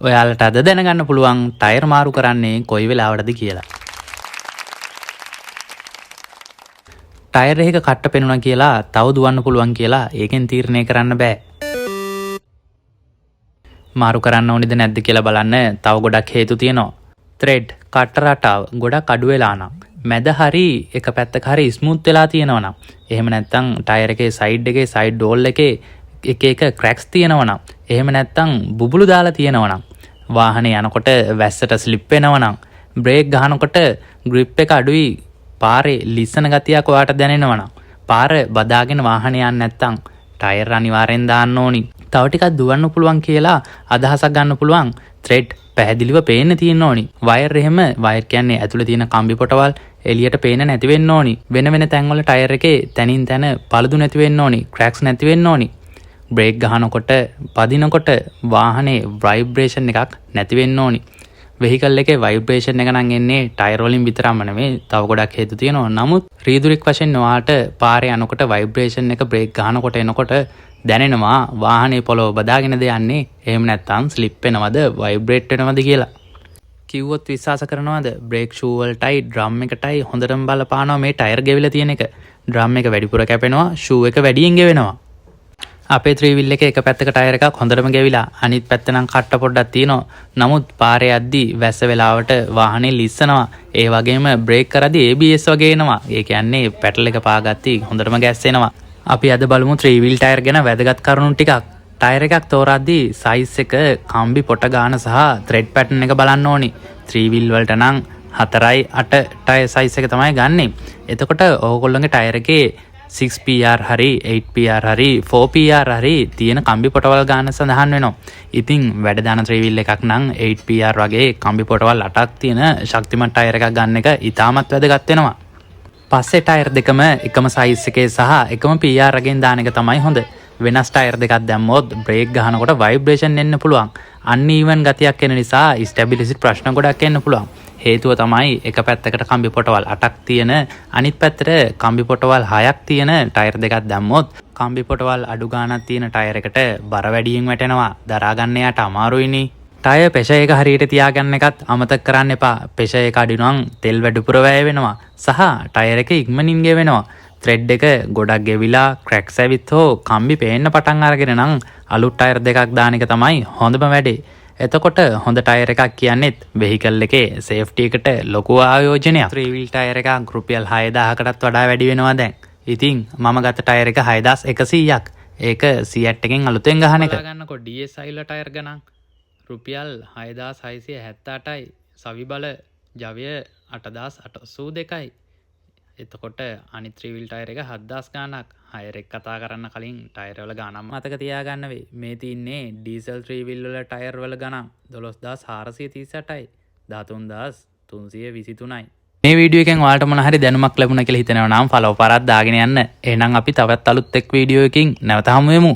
ඔයාලට අද දැනගන්න පුළුවන් ටයර් මාරු කරන්නේ කොයි වෙලාවටද කියලා. ටයර් එක කට්ට පෙනුණා කියලා තව දුවන්න පුළුවන් කියලා ඒකෙන් තීරණය කරන්න බෑ. මාරු කරන්න ඕනිද නැද්ද කියලා බලන්න තව ගොඩක් හේතු තියෙනවා. ත්‍රෙඩ් කට්ට රටාව ගොඩක් අඩු වෙලා නම්, මැද හරි එක පැත්තක හරි ස්මූත් වෙලා තියෙනවා නම්, එහෙම නැත්නම් ටයර් එකේ සයිඩ් එකේ සයිඩ් ඩෝල් එකේ එක එක ක්‍රැක්ස් තියෙනවා නම්, එහෙම නැත්නම් බුබුලු දාලා තියෙනවා නම්, වාහනේ යනකොට වැස්සට ස්ලිප් වෙනවා නම්, බ්‍රේක් ගහනකොට ග්‍රිප් එක අඩුයි, පාරේ ලිස්සන ගතියක් ඔයාට දැනෙනවා නම්, පාර බදාගෙන වාහනේ යන්නේ නැත්නම් ටයර් අනිවාර්යෙන් දාන්න ඕනි. තව ටිකක් දුවන්න පුළුවන් කියලා අදහසක් ගන්න පුළුවන් ත්‍රෙඩ් පැහැදිලිව පේන්න තියෙන්න ඕනි. වයර් එහෙම වයර් කියන්නේ ඇතුලේ තියෙන කම්බි පොටවල් එළියට පේන්න නැති වෙන්න ඕනි. වෙන වෙන තැන්වල ටයර් එකේ තනින් තන පළුදු නැති වෙන්න ඕනි. ක්‍රැක්ස් නැති වෙන්න ඕනි. බ්‍රේක් ගහනකොට පදිනකොට වාහනේ වයිබ්‍රේෂන් එකක් නැති වෙන්න ඕනි. වෙහිකල් එකේ වයිබ්‍රේෂන් එක නම් එන්නේ ටයර් වලින් විතරක්ම නෙමෙයි, තව ගොඩක් හේතු තියෙනවා. නමුත් රීදුරික් වශයෙන් ඔයාට පාරේ යනකොට වයිබ්‍රේෂන් එක බ්‍රේක් ගහනකොට එනකොට දැනෙනවා වාහනේ පොළොව බදාගෙනද යන්නේ, එහෙම නැත්නම් ස්ලිප් වෙනවද, වයිබ්‍රේට් වෙනවද කියලා. කිව්වොත් විශ්වාස කරනවද? බ්‍රේක් ෂූ වලටයි ඩ්‍රම් එකටයි හොඳටම බලපානවා මේ ටයර් ගෙවිලා තියෙන එක. ඩ්‍රම් එක වැඩිපුර කැපෙනවා, ෂූ එක වැඩියෙන් ගෙවෙනවා. අපේ 3 wheel එකේ එක පැත්තක ටයර් එකක් හොඳටම ගෙවිලා අනිත් පැත්ත නම් කට්ට පොඩ්ඩක් තියෙනවා. නමුත් පාරේ යද්දි වැස්ස වෙලාවට වාහනේ ලිස්සනවා. ඒ වගේම බ්‍රේක් කරද්දි ABS වගේ එනවා. ඒ කියන්නේ පැටල් එක පාගද්දි හොඳටම ගැස්සෙනවා. අපි අද බලමු 3 wheel ටයර් ගැන වැදගත් කරුණු ටිකක්. ටයර් එකක් තෝරද්දි සයිස් එක, කම්බි පොට ගාන සහ ත්‍රෙඩ් පැටර්න් එක බලන්න ඕනි. 3 wheel වලට නම් 4.8 ටයර් සයිස් එක තමයි ගන්නෙ. එතකොට ඕගොල්ලෝගේ ටයර් එකේ 6PR හරි 8PR හරි 4PR හරි තියෙන කම්බි පොටවල් ගාන සඳහන් වෙනවා. ඉතින් වැඩ දාන 3 wheel එකක් නම් 8PR වගේ කම්බි පොටවල් 8ක් තියෙන ශක්තිමත් ටයර් එකක් ගන්න එක ඉතාමත් වැදගත් වෙනවා. පස්සේ ටයර් දෙකම එකම සයිස් එකේ සහ එකම PR එකෙන් දාන එක තමයි හොඳ. වෙනස් ටයර් දෙකක් දැම්මොත් බ්‍රේක් ගහනකොට වයිබ්‍රේෂන් එන්න පුළුවන්. අන්ಈවන් ගතියක් එන නිසා ස්ටැබිලිටි ප්‍රශ්න ගොඩක් එන්න පුළුවන්. හේතුව තමයි එක පැත්තකට කම්බි පොටවල් 8ක් තියෙන, අනිත් පැත්තට කම්බි පොටවල් 6ක් තියෙන ටයර් දෙකක් දැම්මොත් කම්බි පොටවල් අඩු ගාණක් තියෙන ටයර් එකට බර වැඩියෙන් වැටෙනවා. දරා ගන්න යට අමාරුයිනේ. ටයර් ප්‍රෙෂර් එක හරියට තියාගන්න එකත් අමතක කරන්න එපා. ප්‍රෙෂර් එක අඩු නම් තෙල් වැඩිපුර වැය වෙනවා සහ ටයර් එක ඉක්මනින් ගෙවෙනවා. ත්‍රෙඩ් එක ගොඩක් ගෙවිලා ක්‍රැක්ස් ඇවිත් හෝ කම්බි පේන්න පටන් අරගෙන නම් අලුත් ටයර් දෙකක් දාන එක තමයි හොඳම වැඩේ. එතකොට හොඳ ටයර් එකක් කියන්නේත් වෙහිකල් එකේ සේෆ්ටි එකට ලොකු ආයෝජනයක්. 3 wheel ටයර් එකක් රුපියල් 6000කටත් වඩා වැඩි වෙනවා දැන්. ඉතින් මම ගත්ත ටයර් එක 6100ක්. ඒක සියට් එකෙන් අලුතෙන් ගහන එක. ගන්නකො DSI වල ටයර් ගණන් රුපියල් 6678යි. සවි බල ජවය 8882යි. එතකොට අනිත් 3 wheel ටයර් එක 7000 ගාණක්. හයර් එක කතා කරන්න කලින් ටයර් වල ගාණක් මතක තියාගන්න වෙයි. මේ තින්නේ ඩීසල් 3 wheel වල ටයර් වල ගාණක් 12438යි 13323යි. මේ වීඩියෝ එකෙන් ඔයාලට මොන හරි දැනුමක් ලැබුණා කියලා හිතෙනවා නම් ෆලෝ පාරක් දාගෙන යන්න. එහෙනම් අපි තවත් අලුත් එක් වීඩියෝ එකකින් නැවත හමු වෙමු.